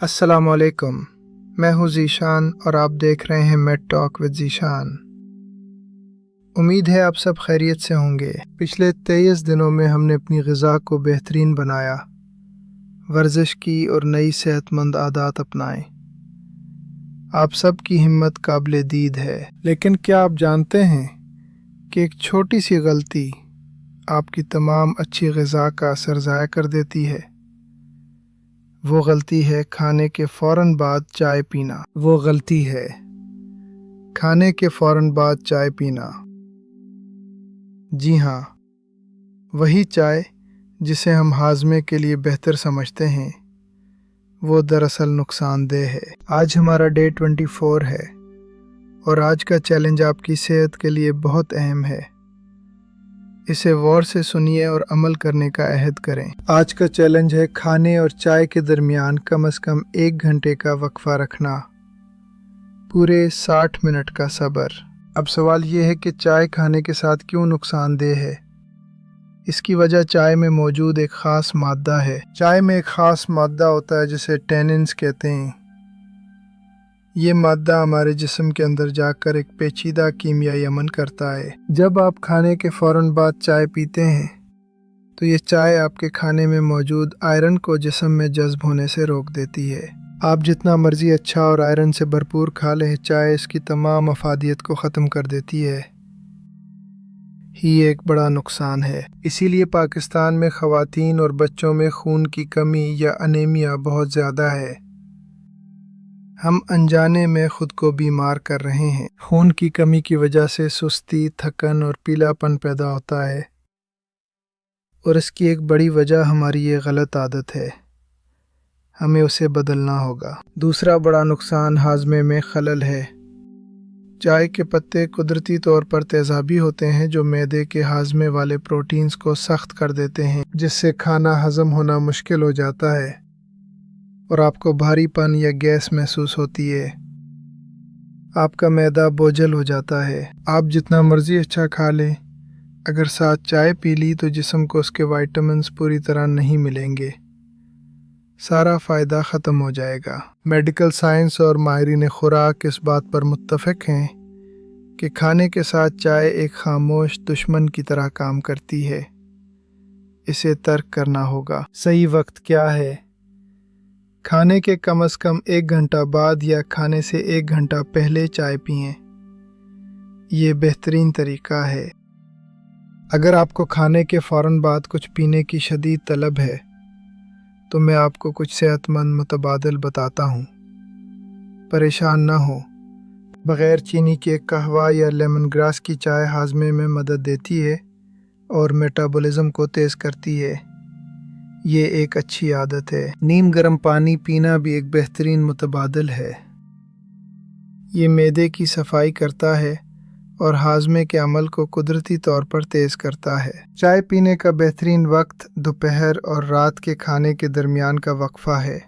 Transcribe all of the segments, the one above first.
अस्सलाम वालेकुम। मैं हूँ ज़ीशान और आप देख रहे हैं मेड टॉक विद ज़ीशान। उम्मीद है आप सब खैरियत से होंगे। पिछले 23 दिनों में हमने अपनी ग़िज़ा को बेहतरीन बनाया, वर्जिश की और नई सेहतमंद आदत अपनाए। आप सब की हिम्मत काबिल दीद है, लेकिन क्या आप जानते हैं कि एक छोटी सी गलती आपकी तमाम अच्छी ग़िज़ा का असर ज़ाया कर देती है। वो गलती है खाने के फ़ौरन बाद चाय पीना। वो गलती है खाने के फ़ौरन बाद चाय पीना। जी हाँ, वही चाय जिसे हम हाज़मे के लिए बेहतर समझते हैं, वो दरअसल नुकसानदेह है। आज हमारा डे 24 है और आज का चैलेंज आपकी सेहत के लिए बहुत अहम है। इसे गौर से सुनिए और अमल करने का अहद करें। आज का चैलेंज है खाने और चाय के दरमियान कम से कम 1 घंटे का वक्फा रखना, पूरे 60 मिनट का सब्र। अब सवाल ये है कि चाय खाने के साथ क्यों नुकसानदेह है। इसकी वजह चाय में मौजूद एक ख़ास मादा है। चाय में एक ख़ास मादा होता है जिसे टैनिन्स कहते हैं। ये मादा हमारे जिस्म के अंदर जाकर एक पेचीदा कीमियाई अमल करता है। जब आप खाने के फ़ौरन बाद चाय पीते हैं तो ये चाय आपके खाने में मौजूद आयरन को जिस्म में जज्ब होने से रोक देती है। आप जितना मर्ज़ी अच्छा और आयरन से भरपूर खा लें, चाय इसकी तमाम अफादियत को ख़त्म कर देती है। ही एक बड़ा नुकसान है। इसीलिए पाकिस्तान में ख़वातीन और बच्चों में खून की कमी या अनीमिया बहुत ज़्यादा है। हम अनजाने में ख़ुद को बीमार कर रहे हैं। खून की कमी की वजह से सुस्ती, थकन और पीलापन पैदा होता है और इसकी एक बड़ी वजह हमारी ये गलत आदत है। हमें उसे बदलना होगा। दूसरा बड़ा नुकसान हाज़मे में खलल है। चाय के पत्ते कुदरती तौर पर तेज़ाबी होते हैं जो मैदे के हाज़मे वाले प्रोटीन्स को सख्त कर देते हैं, जिससे खाना हज़म होना मुश्किल हो जाता है और आपको भारीपन या गैस महसूस होती है। आपका मैदा बोझल हो जाता है। आप जितना मर्ज़ी अच्छा खा लें, अगर साथ चाय पी ली तो जिस्म को उसके विटामिन्स पूरी तरह नहीं मिलेंगे। सारा फ़ायदा ख़त्म हो जाएगा। मेडिकल साइंस और माहिरीन खुराक इस बात पर मुत्तफ़िक हैं कि खाने के साथ चाय एक खामोश दुश्मन की तरह काम करती है। इसे तर्क करना होगा। सही वक्त क्या है? खाने के कम से कम 1 घंटा बाद या खाने से 1 घंटा पहले चाय पिएं। ये बेहतरीन तरीका है। अगर आपको खाने के फ़ौरन बाद कुछ पीने की शदीद तलब है तो मैं आपको कुछ सेहतमंद मुतबादिल बताता हूँ। परेशान ना हो। बग़ैर चीनी के कहवा या लेमन ग्रास की चाय हाज़मे में मदद देती है और मेटाबॉलिज़्म को तेज़ करती है। ये एक अच्छी आदत है। नीम गर्म पानी पीना भी एक बेहतरीन मुतबादिल है। ये मैदे की सफाई करता है और हाज़मे के अमल को कुदरती तौर पर तेज़ करता है। चाय पीने का बेहतरीन वक्त दोपहर और रात के खाने के दरमियान का वक्फ़ा है,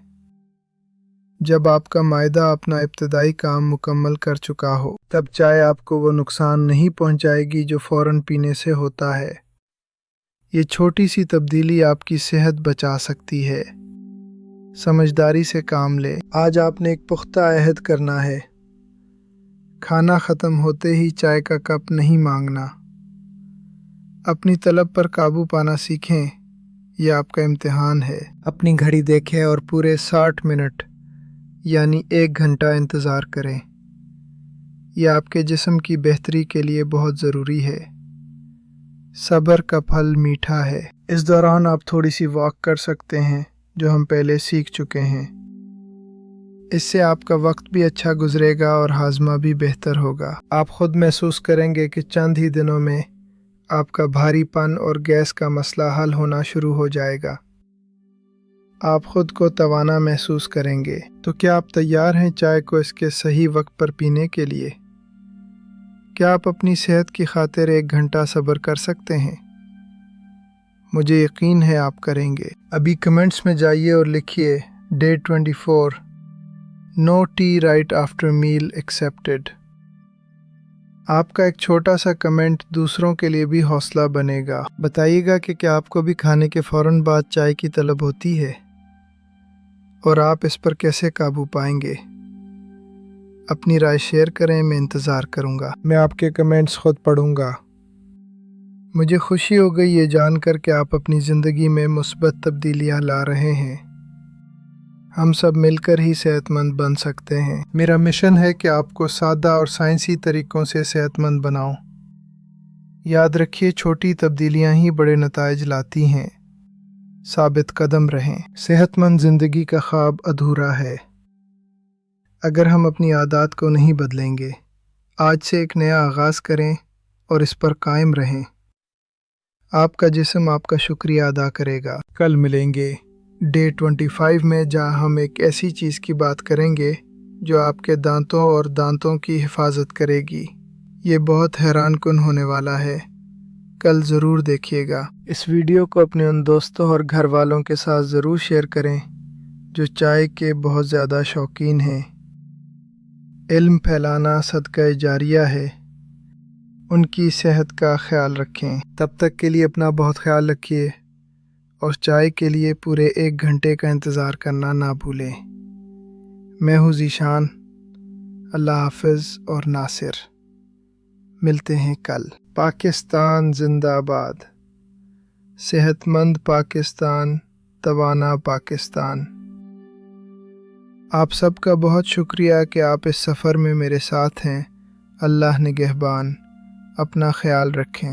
जब आपका मायदा अपना इब्तदाई काम मुकम्मल कर चुका हो। तब चाय आपको वो नुकसान नहीं पहुंचाएगी जो फ़ौरन पीने से होता है। ये छोटी सी तब्दीली आपकी सेहत बचा सकती है। समझदारी से काम ले। आज आपने एक पुख्ता अहद करना है। खाना ख़त्म होते ही चाय का कप नहीं मांगना। अपनी तलब पर काबू पाना सीखें। यह आपका इम्तिहान है। अपनी घड़ी देखें और पूरे 60 मिनट यानी 1 घंटा इंतज़ार करें। यह आपके जिस्म की बेहतरी के लिए बहुत ज़रूरी है। सब्र का फल मीठा है। इस दौरान आप थोड़ी सी वॉक कर सकते हैं, जो हम पहले सीख चुके हैं। इससे आपका वक्त भी अच्छा गुजरेगा और हाज़मा भी बेहतर होगा। आप खुद महसूस करेंगे कि चंद ही दिनों में आपका भारीपन और गैस का मसला हल होना शुरू हो जाएगा। आप खुद को तवाना महसूस करेंगे। तो क्या आप तैयार हैं चाय को इसके सही वक्त पर पीने के लिए? क्या आप अपनी सेहत की खातिर 1 घंटा सब्र कर सकते हैं? मुझे यकीन है आप करेंगे। अभी कमेंट्स में जाइए और लिखिए day 24 note right after meal accepted. आपका एक छोटा सा कमेंट दूसरों के लिए भी हौसला बनेगा। बताइएगा कि क्या आपको भी खाने के फ़ौरन बाद चाय की तलब होती है। اور آپ اس پر کیسے قابو پائیں گے؟ اپنی رائے شیئر کریں، میں انتظار کروں گا۔ میں آپ کے کمنٹس خود پڑھوں گا۔ مجھے خوشی ہو گئی یہ جان کر کہ آپ اپنی زندگی میں مثبت تبدیلیاں لا رہے ہیں۔ ہم سب مل کر ہی صحت مند بن سکتے ہیں۔ میرا مشن ہے کہ آپ کو سادہ اور سائنسی طریقوں سے صحت مند بناؤں۔ یاد رکھیے، چھوٹی تبدیلیاں ہی بڑے نتائج لاتی ہیں۔ ثابت قدم رہیں۔ صحت مند زندگی کا خواب ادھورا ہے اگر ہم اپنی عادات کو نہیں بدلیں گے۔ آج سے ایک نیا آغاز کریں اور اس پر قائم رہیں۔ آپ کا جسم آپ کا شکریہ ادا کرے گا۔ کل ملیں گے ڈے 25 میں، جہاں ہم ایک ایسی چیز کی بات کریں گے جو آپ کے دانتوں اور دانتوں کی حفاظت کرے گی۔ یہ بہت حیران کن ہونے والا ہے۔ کل ضرور دیکھیے گا۔ اس ویڈیو کو اپنے ان دوستوں اور گھر والوں کے ساتھ ضرور شیئر کریں جو چائے کے بہت زیادہ شوقین ہیں۔ علم پھیلانا صدقہ جاریہ ہے۔ ان کی صحت کا خیال رکھیں۔ تب تک کے لیے اپنا بہت خیال رکھیے اور چائے کے لیے پورے 1 گھنٹے کا انتظار کرنا نہ بھولیں۔ میں ہوں ذیشان۔ اللہ حافظ اور ناصر۔ ملتے ہیں کل۔ پاکستان زندہ باد۔ صحت مند پاکستان، توانا پاکستان۔ آپ سب کا بہت شکریہ کہ آپ اس سفر میں میرے ساتھ ہیں۔ اللہ نگہبان۔ اپنا خیال رکھیں۔